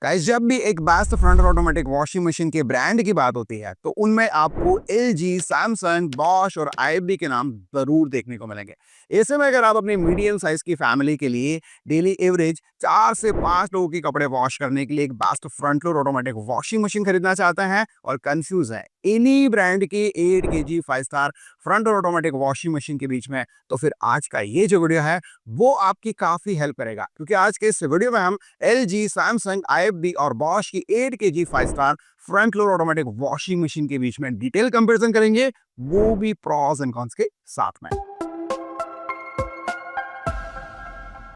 Guys जब भी एक best front automatic washing machine के ब्रांड की बात होती है तो उनमें आपको एलजी, सैमसंग, बॉश और आईएफबी के नाम जरूर देखने को मिलेंगे। ऐसे में अगर आप अपनी मीडियम साइज की फैमिली के लिए डेली एवरेज 4 से 5 लोगों के कपड़े वॉश करने के लिए एक best front load automatic washing machine खरीदना चाहते हैं और कंफ्यूज है इन्हीं ब्रांड की 8 kg 5 star front load automatic washing machine के बीच में, तो फिर आज का ये जो वीडियो है वो आपकी काफी हेल्प करेगा, क्योंकि आज के इस वीडियो में हम एलजी, सैमसंग, आईएफबी और बॉश की 8 kg 5 star front load automatic washing machine के बीच में डिटेल कंपैरिजन करेंगे, वो भी प्रॉस एंड कॉन्स के साथ में।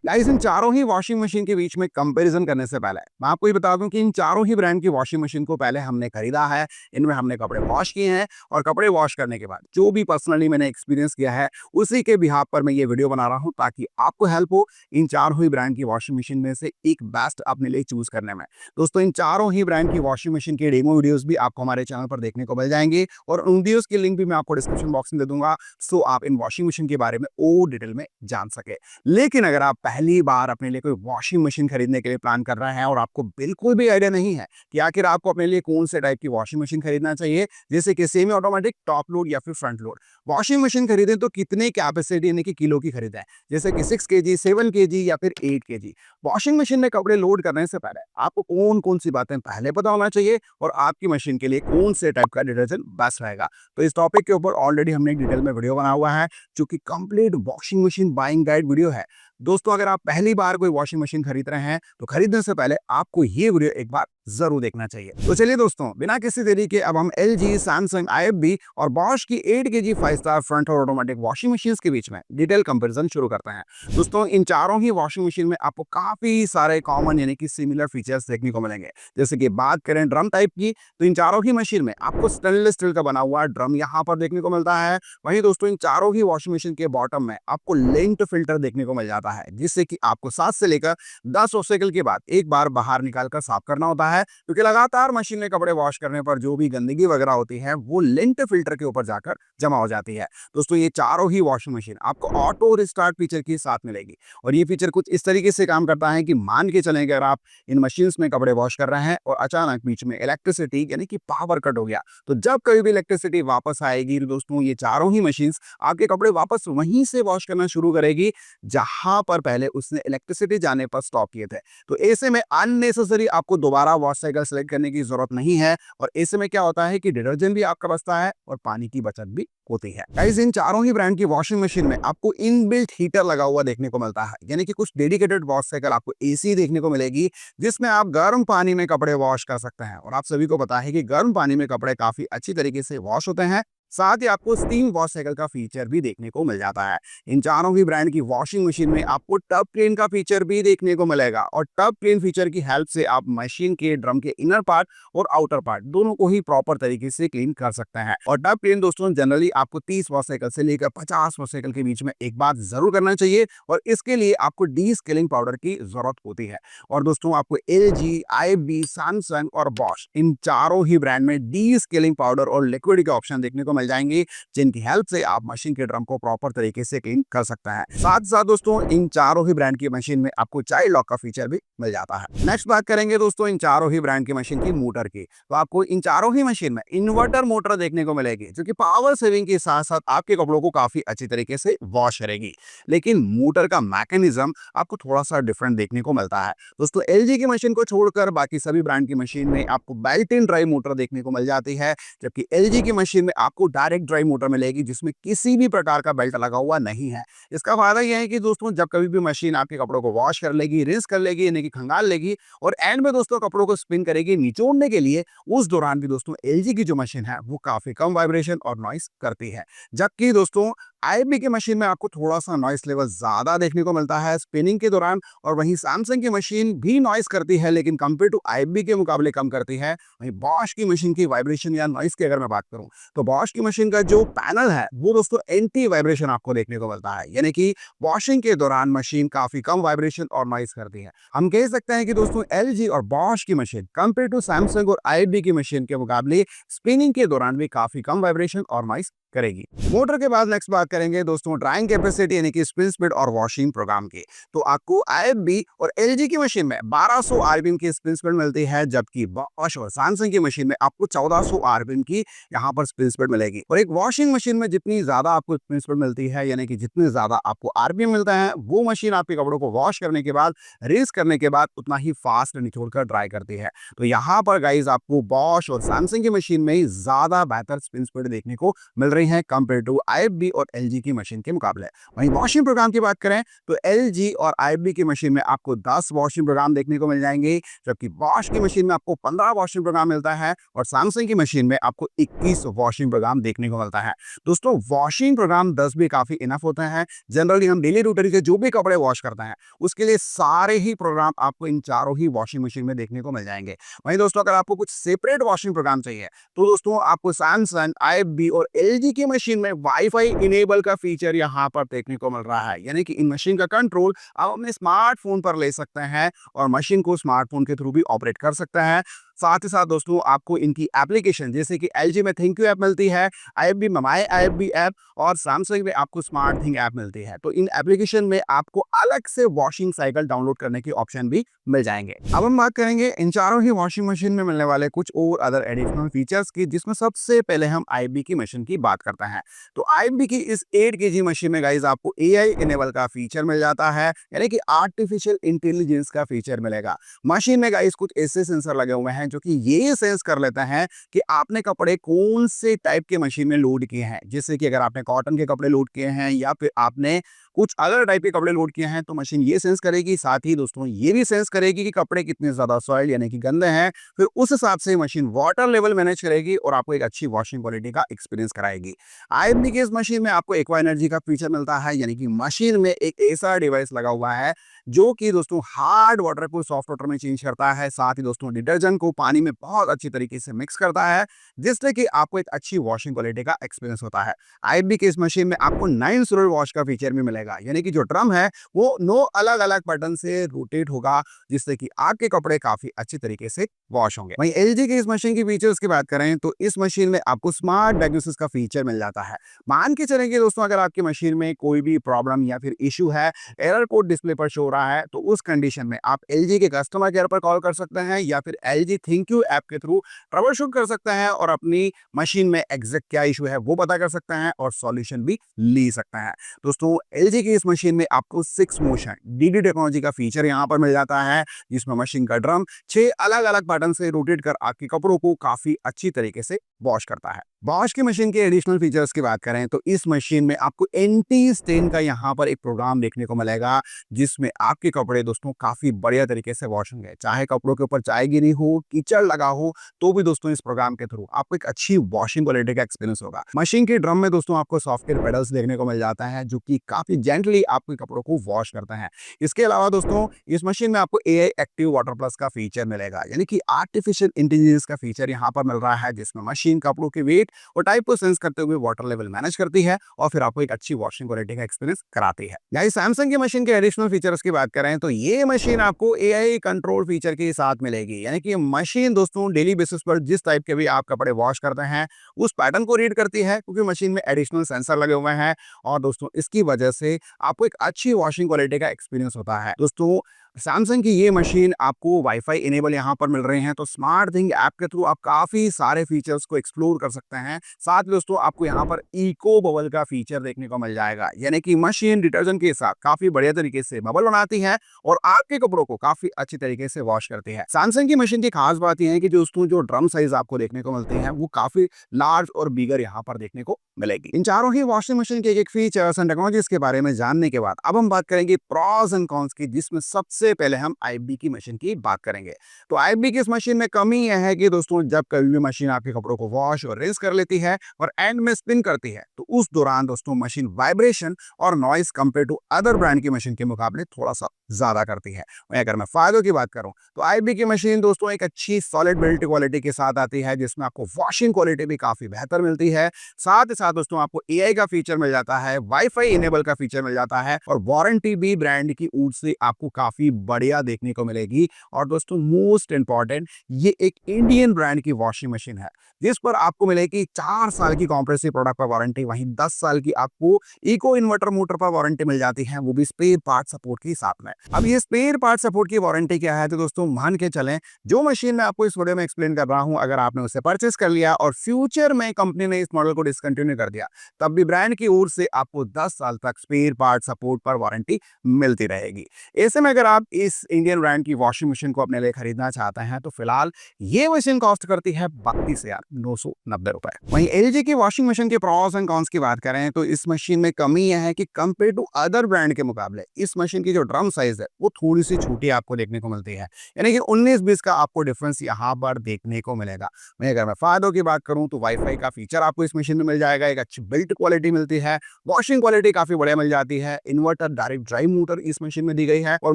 गाइस इन चारों ही वॉशिंग मशीन के बीच में कंपैरिजन करने से पहले मैं आपको ये बता दूं कि इन चारों ही ब्रांड की वॉशिंग मशीन को पहले हमने खरीदा है, इनमें हमने कपड़े वॉश किए हैं और कपड़े वॉश करने के बाद जो भी पर्सनली मैंने एक्सपीरियंस किया है उसी के बिहाफ पर मैं ये वीडियो बना रहा हूं ताकि आपको हेल्प हो इन चारों ही ब्रांड की वॉशिंग मशीन में से एक बेस्ट अपने लिए चूज करने में। दोस्तों इन चारों ही ब्रांड की वॉशिंग मशीन के डेमो वीडियोस भी आपको हमारे चैनल पर देखने को मिल जाएंगे और उन वीडियोस की लिंक भी मैं आपको डिस्क्रिप्शन बॉक्स में दे दूंगा, सो आप इन वॉशिंग मशीन के बारे में और डिटेल में जान सके। लेकिन अगर आप पहली बार अपने लिए कोई वॉशिंग मशीन खरीदने के लिए प्लान कर रहे हैं और आपको बिल्कुल भी आइडिया नहीं है कि आखिर आपको अपने लिए कौन से टाइप की वॉशिंग मशीन खरीदना चाहिए, जैसे कि सेमी ऑटोमेटिक, टॉप लोड या फिर फ्रंट लोड वॉशिंग मशीन खरीदें तो कितने कैपेसिटी यानी कि किलो की खरीदें, जैसे कि 6 kg, 7 kg या फिर 8 kg। वॉशिंग मशीन में कपड़े लोड करने से पहले आपको कौन कौन सी बातें पहले पता होना चाहिए और आपकी मशीन के लिए कौन से टाइप का डिटर्जेंट बेस्ट रहेगा। तो इस टॉपिक के ऊपर ऑलरेडी हमने एक डिटेल में वीडियो बना हुआ है जो कि complete washing machine buying guide video है। दोस्तों अगर आप पहली बार कोई वॉशिंग मशीन खरीद रहे हैं तो खरीदने से पहले आपको ये वीडियो एक बार जरूर देखना चाहिए। तो चलिए दोस्तों बिना किसी देरी के अब हम एलजी, सैमसंग, आईएफबी और बॉश की 8 kg 5 स्टार फ्रंट और ऑटोमेटिक वॉशिंग मशीन के बीच में डिटेल कंपैरिजन शुरू करते हैं। दोस्तों इन चारों ही वॉशिंग मशीन में आपको काफी सारे कॉमन यानी कि सिमिलर फीचर्स देखने को मिलेंगे। जैसे कि बात करें ड्रम टाइप की तो इन चारों ही मशीन में आपको स्टेनलेस स्टील का बना हुआ ड्रम यहाँ पर देखने को मिलता है। वहीं दोस्तों इन चारों ही वॉशिंग मशीन के बॉटम में आपको लेंट फिल्टर देखने को मिल जाता है, जिससे कि आपको 7 से लेकर 10 साइकिल के बाद एक बार बाहर निकालकर साफ करना होता है, क्योंकि लगातार मशीन में कपड़े वॉश करने पर जो भी गंदगी वगैरह होती है वो लेंट फिल्टर के ऊपर जाकर जमा हो जाती है। दोस्तों ये चारों ही वॉशिंग मशीन आपको ऑटो रिस्टार्ट फीचर के साथ मिलेगी और ये फीचर कुछ इस तरीके से काम करता है कि मान के चलें अगर आप इन मशीन्स में कपड़े वॉश कर रहे हैं और अचानक बीच में इलेक्ट्रिसिटी यानी कि पावर कट हो गया, तो जब कभी भी इलेक्ट्रिसिटी वापस आएगी दोस्तों ये चारों ही मशीन्स आपके कपड़े वापस वहीं से वॉश करना शुरू करेगी जहां पर पहले उसने इलेक्ट्रिसिटी जाने पर स्टॉप किए थे। तो ऐसे में अननेसेसरी आपको दोबारा वॉश साइकिल सेलेक्ट करने की जरूरत नहीं है और ऐसे में क्या होता है कि डिटर्जेंट भी आपका बचता है और पानी की बचत भी होती है। गाइस इन चारों ही ब्रांड की वॉशिंग मशीन में आपको इनबिल्ट हीटर लगा हुआ देखने को मिलता है, यानी कि कुछ डेडिकेटेड वॉश साइकिल आपको एसी देखने को मिलेगी जिसमें आप गर्म पानी में कपड़े वॉश कर सकते हैं। और आप सभी को पता है कि गर्म पानी में कपड़े काफी अच्छी तरीके से वॉश होते हैं। साथ ही आपको स्टीम वॉश साइकिल का फीचर भी देखने को मिल जाता है। इन चारों ही ब्रांड की वॉशिंग मशीन में आपको टब क्लीन का फीचर भी देखने को मिलेगा और टब क्लीन फीचर की हेल्प से आप मशीन के ड्रम के इनर पार्ट और आउटर पार्ट दोनों को ही प्रॉपर तरीके से क्लीन कर सकते हैं। और टब क्लीन दोस्तों जनरली आपको 30 वॉश साइकिल से लेकर 50 वॉश साइकिल के बीच में एक बार जरूर करना चाहिए और इसके लिए आपको डी स्केलिंग पाउडर की जरूरत होती है। और दोस्तों आपको एलजी, आईएफबी, सैमसंग और बॉश इन चारों ही ब्रांड में डी स्केलिंग पाउडर और लिक्विड के ऑप्शन देखने को मिल जाएंगे, जिनकी हेल्प से आप मशीन के ड्रम को प्रॉपर तरीके से क्लीन कर सकते हैं। साथ साथ दोस्तों इन चारों ही ब्रांड की मशीन में आपको चाइल्ड लॉक का फीचर भी मिल जाता है। नेक्स्ट बात करेंगे दोस्तों इन चारों ही ब्रांड की मशीन की मोटर की, तो आपको इन चारों ही मशीन में इन्वर्टर मोटर देखने को मिलेगी जो कि पावर सेविंग के साथ साथ आपके कपड़ों को काफी अच्छी तरीके से वॉश करेगी। लेकिन मोटर का मैकेनिज्म आपको थोड़ा सा डिफरेंट देखने को मिलता है। दोस्तों एलजी की मशीन को छोड़कर बाकी सभी ब्रांड की मशीन में आपको बेल्ट इन ड्राई मोटर देखने को मिल जाती है, जबकि एलजी की मशीन में आपको डायरेक्ट ड्राई मोटर मिलेगी जिसमें किसी भी प्रकार का बेल्ट लगा हुआ नहीं है। इसका फायदा यह है कि दोस्तों जब कभी भी मशीन आपके कपड़ों को वॉश कर लेगी, रिंस कर लेगी यानी कि खंगाल लेगी और एंड में दोस्तों कपड़ों को स्पिन करेगी निचोड़ने के लिए, उस दौरान भी दोस्तों एलजी की जो मशीन है वो काफी कम वाइब्रेशन और नॉइस करती है। जबकि दोस्तों आईएफबी की मशीन में आपको थोड़ा सा नॉइस लेवल ज्यादा देखने को मिलता है स्पिनिंग के दौरान। और वहीं सैमसंग की मशीन भी नॉइस करती है लेकिन कंपेयर टू आईएफबी के मुकाबले कम करती है। वहीं बॉश की मशीन की वाइब्रेशन या नॉइस की अगर मैं बात करूं तो बॉश की मशीन का जो पैनल है वो दोस्तों एंटी वाइब्रेशन आपको देखने को मिलता है, यानी कि वॉशिंग के दौरान मशीन काफी कम वाइब्रेशन और नॉइस करती है। हम कह सकते हैं कि दोस्तों एलजी और बॉश की मशीन कंपेयर टू सैमसंग और आईएफबी की मशीन के मुकाबले स्पिनिंग के दौरान भी काफी कम वाइब्रेशन और नॉइस करेगी। मोटर के बाद नेक्स्ट बात करेंगे दोस्तों ड्राइंग कैपेसिटी यानी कि स्पिन स्पीड और वॉशिंग प्रोग्राम की। तो आपको आईएफबी और एलजी की मशीन में 1200 आरपीएम की स्पिन स्पीड मिलती है, जबकि बॉश और सैमसंग की मशीन में आपको 1400 आरपीएम की यहाँ पर स्पिन स्पीड मिलेगी। और एक वॉशिंग मशीन में जितनी ज्यादा आपको स्पिन स्पीड मिलती है यानी कि जितने ज्यादा आपको आरपीएम मिलता है, वो मशीन आपके कपड़ों को वॉश करने के बाद, रिंस करने के बाद उतना ही फास्ट निचोड़ कर ड्राई करती है। तो यहाँ पर गाइज आपको बॉश और सैमसंग की मशीन में ही ज्यादा बेहतर स्पिन स्पीड देखने को मिल रही है कंपेयर टू आईएफबी और एलजी की मशीन के मुकाबले। वहीं वॉशिंग प्रोग्राम की बात करें तो एलजी और आईएफबी की मशीन में आपको 10 वॉशिंग प्रोग्राम देखने को मिल जाएंगे, जबकि बॉश की मशीन में आपको 15 वॉशिंग प्रोग्राम मिलता है और सैमसंग की मशीन में आपको 21 वॉशिंग प्रोग्राम देखने को मिलता है। दोस्तों वॉशिंग प्रोग्राम 10 भी काफी इनफ होता है। जनरली हम डेली रूटीन के जो भी कपड़े वॉश करते हैं उसके लिए सारे ही प्रोग्राम आपको इन चारों ही वॉशिंग मशीन में देखने को मिल जाएंगे। वहीं दोस्तों अगर आपको कुछ सेपरेट वॉशिंग प्रोग्राम चाहिए तो दोस्तों आपको सैमसंग, आईएफबी और एलजी की मशीन में वाईफाई इनेबल का फीचर यहाँ पर देखने को मिल रहा है, यानी कि इन मशीन का कंट्रोल आप अपने स्मार्टफोन पर ले सकते हैं और मशीन को स्मार्टफोन के थ्रू भी ऑपरेट कर सकते हैं। साथ ही साथ दोस्तों आपको इनकी एप्लीकेशन जैसे कि एलजी में थिंक यू ऐप मिलती है, आईएफबी में माय आईएफबी ऐप और सैमसंग में आपको स्मार्ट थिंग ऐप मिलती है। तो इन एप्लीकेशन में आपको अलग से वॉशिंग साइकिल डाउनलोड करने की ऑप्शन भी मिल जाएंगे। अब हम बात करेंगे इन चारों ही वॉशिंग मशीन में मिलने वाले कुछ और अदर एडिशनल फीचर्स की, जिसमें सबसे पहले हम आईएफबी की मशीन की बात करते हैं। तो आईएफबी की इस 8 केजी मशीन में गाइस आपको एआई इनेबल का फीचर मिल जाता है, यानी कि आर्टिफिशियल इंटेलिजेंस का फीचर मिलेगा। मशीन में गाइस कुछ ऐसे सेंसर लगे हुए हैं जो कि ये सेंस कर लेते हैं कि आपने कपड़े कौन से टाइप के मशीन में लोड किए हैं। जैसे कि अगर आपने कॉटन के कपड़े लोड किए हैं या फिर आपने कुछ अदर टाइप के कपड़े लोड किए हैं तो मशीन ये सेंस करेगी। साथ ही दोस्तों ये भी सेंस करेगी कि कपड़े कितने ज्यादा सॉइल यानी कि गंदे हैं, फिर उस हिसाब से मशीन वाटर लेवल मैनेज करेगी और आपको एक अच्छी वॉशिंग क्वालिटी का एक्सपीरियंस कराएगी। आईएफबी की इस मशीन में आपको एक्वा एनर्जी का फीचर मिलता है, यानी कि मशीन में एक ऐसा डिवाइस लगा हुआ है जो कि दोस्तों हार्ड वाटर को सॉफ्ट वाटर में चेंज करता है। साथ ही दोस्तों डिटर्जेंट को पानी में बहुत अच्छी तरीके से मिक्स करता है, जिससे कि आपको एक अच्छी वॉशिंग क्वालिटी का एक्सपीरियंस होता है। आईएफबी की इस मशीन में आपको 9 स्लो वॉश का फीचर भी मिलेगा, यानी कि जो ड्रम है वो 9 अलग अलग बटन से रोटेट होगा, जिससे कि आपके कपड़े काफी अच्छी तरीके से वॉश होंगे। वहीं एलजी की इस मशीन की फीचर्स की बात करें तो इस मशीन में आपको स्मार्ट डायग्नोसिस का फीचर मिल जाता है। मान के चलेंगे दोस्तों अगर आपकी मशीन में कोई भी प्रॉब्लम या फिर इशू है, एरर कोड डिस्प्ले पर शो हो रहा है, तो उस कंडीशन में आप एलजी के कस्टमर केयर पर कॉल कर सकते हैं या फिर एलजी थिंक यू ऐप के थ्रू ट्रबल शूट कर सकते हैं और अपनी मशीन में एग्जैक्ट क्या इशू है वो पता कर सकते हैं और सॉल्यूशन भी ले सकते हैं। दोस्तों एलजी की इस मशीन में आपको 6 मोशन डीडी टेक्नोलॉजी का फीचर यहाँ पर मिल जाता है, जिसमें मशीन का ड्रम 6 अलग अलग बटन से रोटेट कर आपके कपड़ों को काफी अच्छी तरीके से वॉश करता है। बॉश की मशीन के एडिशनल फीचर्स की बात करें तो इस मशीन में आपको एंटी स्टेन का यहाँ पर एक प्रोग्राम देखने को मिलेगा, जिसमें आपके कपड़े दोस्तों काफी बढ़िया तरीके से वॉश होंगे। चाहे कपड़ों के ऊपर चाय गिरी हो, कीचड़ लगा हो, तो भी दोस्तों इस प्रोग्राम के थ्रू आपको एक अच्छी वॉशिंग क्वालिटी का एक्सपीरियंस होगा। मशीन के ड्रम में दोस्तों आपको सॉफ्टवेयर पेडल्स देखने को मिल जाता है, जो कि काफी जेंटली आपके कपड़ों को वॉश करता है। इसके अलावा दोस्तों इस मशीन में आपको एआई एक्टिव वाटर प्लस का फीचर मिलेगा, यानी कि आर्टिफिशियल इंटेलिजेंस का फीचर यहाँ पर मिल रहा है, जिसमें मशीन कपड़ों के वेट और टाइप को सेंस करते हुए वाटर लेवल मैनेज करती है और फिर आपको एक अच्छी वॉशिंग क्वालिटी का एक्सपीरियंस कराती है। गाइस सैमसंग की मशीन के एडिशनल फीचर्स की बात करें तो ये मशीन आपको एआई कंट्रोल फीचर के साथ मिलेगी, यानी कि मशीन दोस्तों डेली बेसिस पर जिस टाइप के भी आप कपड़े वॉश करते हैं उस पैटर्न को रीड करती है, क्योंकि मशीन में एडिशनल सेंसर लगे हुए हैं और दोस्तों इसकी वजह से आपको एक अच्छी वॉशिंग क्वालिटी का एक्सपीरियंस होता है। दोस्तों सैमसंग की ये मशीन आपको वाईफाई इनेबल यहाँ पर मिल रहे हैं, तो स्मार्ट थिंग ऐप के थ्रू आप काफी सारे फीचर्स को एक्सप्लोर कर सकते हैं। साथ ही दोस्तों आपको यहाँ पर इको बबल का फीचर देखने को मिल जाएगा, यानी कि मशीन डिटर्जेंट के साथ काफी बढ़िया तरीके से बबल बनाती है और आपके कपड़ों को काफी अच्छी तरीके से वॉश करती है। सैमसंग की मशीन की खास बात यह है कि दोस्तों जो ड्रम साइज आपको देखने को मिलते हैं वो काफी लार्ज और बिगर यहाँ पर देखने को मिलेगी। इन चारों ही वॉशिंग मशीन के एक फीचर्स एंड टेक्नोलॉजीज के बारे में जानने के बाद अब हम बात करेंगे प्रॉस एंड कॉन्स की, जिसमें सबसे पहले हम आईएफबी की मशीन की बात करेंगे। तो आईएफबी की इस मशीन में कमी यह है कि दोस्तों जब कभी भी मशीन आपके कपड़ों को वॉश और रिंस कर लेती है और एंड में स्पिन करती है, तो उस दौरान दोस्तों मशीन वाइब्रेशन और noise compare to other brand की मशीन के मुकाबले थोड़ा सा ज्यादा करती है। वहीं अगर मैं फायदों की बात करूं तो आईबी की मशीन दोस्तों एक अच्छी सॉलिड बिल्ड क्वालिटी के साथ आती है, जिसमें आपको वॉशिंग क्वालिटी भी काफी बेहतर मिलती है। साथ ही साथ दोस्तों आपको एआई का फीचर मिल जाता है, वाईफाई इनेबल का फीचर मिल जाता है, और वारंटी भी ब्रांड की ओर से आपको काफी बढ़िया देखने को मिलेगी। और दोस्तों मोस्ट इंपॉर्टेंट, ये एक इंडियन ब्रांड की वॉशिंग मशीन है, जिस पर आपको मिलेगी 4 साल की कॉम्प्रेसिव प्रोडक्ट पर वारंटी। वहीं 10 साल की आपको इको इन्वर्टर मोटर पर वारंटी मिल जाती है, वो भी स्पेयर पार्ट सपोर्ट के साथ में। अब ये स्पेयर पार्ट सपोर्ट की वारंटी क्या है, तो दोस्तों मान के चलें जो मशीन मैं आपको इस वीडियो में एक्सप्लेन कर रहा हूं, अगर आपने उसे परचेस कर लिया और फ्यूचर में कंपनी ने इस मॉडल को डिसकंटिन्यू कर दिया, तब भी ब्रांड की ओर से आपको 10 साल तक स्पेयर पार्ट सपोर्ट पर वारंटी मिलती रहेगी। ऐसे में अगर आप इस इंडियन ब्रांड की वॉशिंग मशीन को अपने लिए खरीदना चाहते हैं तो फिलहाल ये मशीन कॉस्ट करती है 32,990 रुपए। वहीं एलजी की वॉशिंग मशीन के प्रॉस एंड कॉन्स की बात करें तो इस मशीन में कमी यह है कि कंपेयर टू अदर ब्रांड के मुकाबले इस मशीन की जो ड्रम साइज है वो थोड़ी सी छोटी आपको देखने को मिलती है, यानी कि 19-20 का आपको डिफरेंस यहाँ पर देखने को मिलेगा। वहीं अगर मैं फायदों की बात करूं तो वाईफाई का फीचर आपको इस मशीन में मिल जाएगा, एक अच्छी बिल्ट क्वालिटी मिलती है, वॉशिंग क्वालिटी काफी बढ़िया मिल जाती है, इन्वर्टर डायरेक्ट ड्राइव मोटर इस मशीन में दी गई है, और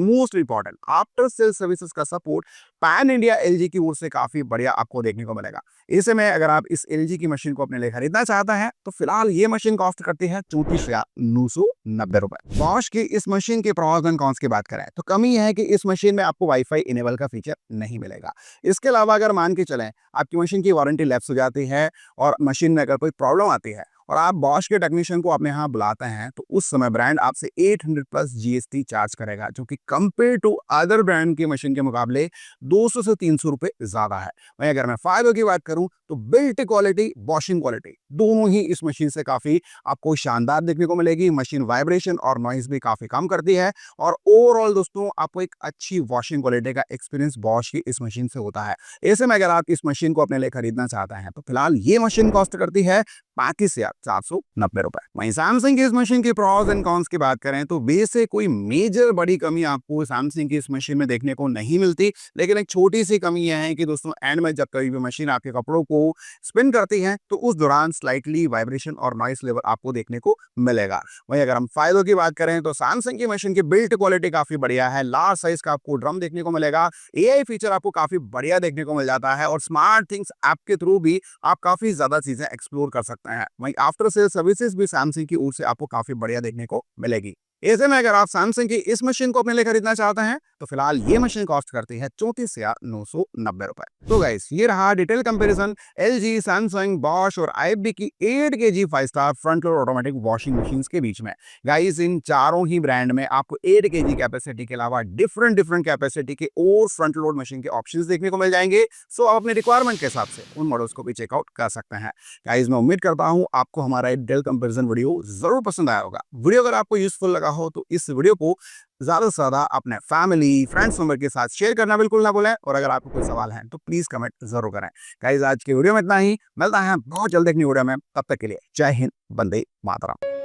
most important after sale services का सपोर्ट पैन इंडिया एलजी की ओर से काफी बढ़िया आपको देखने को मिलेगा। ऐसे में अगर आप इस एलजी की मशीन को अपने लिए खरीदना चाहते हैं तो फिलहाल ये मशीन कॉस्ट करती है 34,990 रुपए। बॉश की इस मशीन के प्रॉस एंड कॉन्स की बात करें तो कमी यह है कि इस मशीन में आपको वाईफाई इनेबल का फीचर नहीं मिलेगा। इसके अलावा अगर मान के चलें आपकी मशीन की वारंटी लैप्स हो जाती है और मशीन में अगर कोई प्रॉब्लम आती है और आप बॉश के टेक्नीशियन को अपने यहाँ बुलाते हैं, तो उस समय ब्रांड आपसे 800 प्लस जीएसटी चार्ज करेगा, जो कि कंपेयर टू अदर ब्रांड की मशीन के मुकाबले 200 से 300 रुपए ज्यादा है। वहीं अगर मैं फायदों की बात करूं तो बिल्ट क्वालिटी, वॉशिंग क्वालिटी दोनों ही इस मशीन से काफी आपको शानदार देखने को मिलेगी। मशीन वाइब्रेशन और नॉइज भी काफी कम करती है, और ओवरऑल दोस्तों आपको एक अच्छी वॉशिंग क्वालिटी का एक्सपीरियंस बॉश की इस मशीन से होता है। ऐसे में अगर आप इस मशीन को अपने लिए खरीदना चाहते हैं तो फिलहाल ये मशीन कॉस्ट करती है 35,490 रुपए। वहीं सैमसंग की इस मशीन के प्रॉस एंड कॉन्स की बात करें तो वैसे कोई मेजर बड़ी कमी आपको सैमसंग की इस मशीन में देखने को नहीं मिलती, लेकिन एक छोटी सी कमी यह है कि दोस्तों एंड में जब कभी भी मशीन आपके कपड़ों को स्पिन करती है तो उस दौरान स्लाइटली वाइब्रेशन और नॉइस लेवल आपको देखने को मिलेगा। वहीं अगर हम फायदों की बात करें तो सैमसंग की मशीन की बिल्ट क्वालिटी काफी बढ़िया है, लार्ज साइज का आपको ड्रम देखने को मिलेगा, एआई फीचर आपको काफी बढ़िया देखने को मिल जाता है, और स्मार्ट थिंग्स ऐप के थ्रू भी आप काफी ज्यादा चीजें एक्सप्लोर कर सकते हैं। वहीं आफ्टर सेल सर्विसेज भी सैमसंग की ओर से आपको काफी बढ़िया देखने को मिलेगी। ऐसे में अगर आप सैमसंग की इस मशीन को अपने लिए खरीदना चाहते हैं तो फिलहाल ये मशीन कॉस्ट करती है 34,990 रुपए। तो गाइस ये रहा detail comparison LG, Samsung, Bosch और आईएफबी की 8 KG 5 star front load automatic washing machines के बीच में। गाइस इन चारों ही ब्रांड में आपको 8 केजी कैपेसिटी के अलावा डिफरेंट कैपेसिटी के और फ्रंट लोड मशीन के ऑप्शंस देखने को मिल जाएंगे। सो आप अपने रिक्वायरमेंट के हिसाब से उन मॉडल्स को भी चेकआउट कर सकते हैं। गाइस मैं उम्मीद करता हूं आपको हमारा डिटेल कंपैरिजन वीडियो जरूर पसंद आया होगा। वीडियो अगर आपको यूजफुल लगा हो तो इस वीडियो को ज्यादा से ज्यादा अपने फैमिली फ्रेंड्स मेंबर के साथ शेयर करना बिल्कुल ना भूलें, और अगर आपको कोई सवाल है तो प्लीज कमेंट जरूर करें। गाइस आज के वीडियो में इतना ही, मिलता है बहुत जल्द एक न्यू वीडियो में, तब तक के लिए जय हिंद, वंदे मातरम।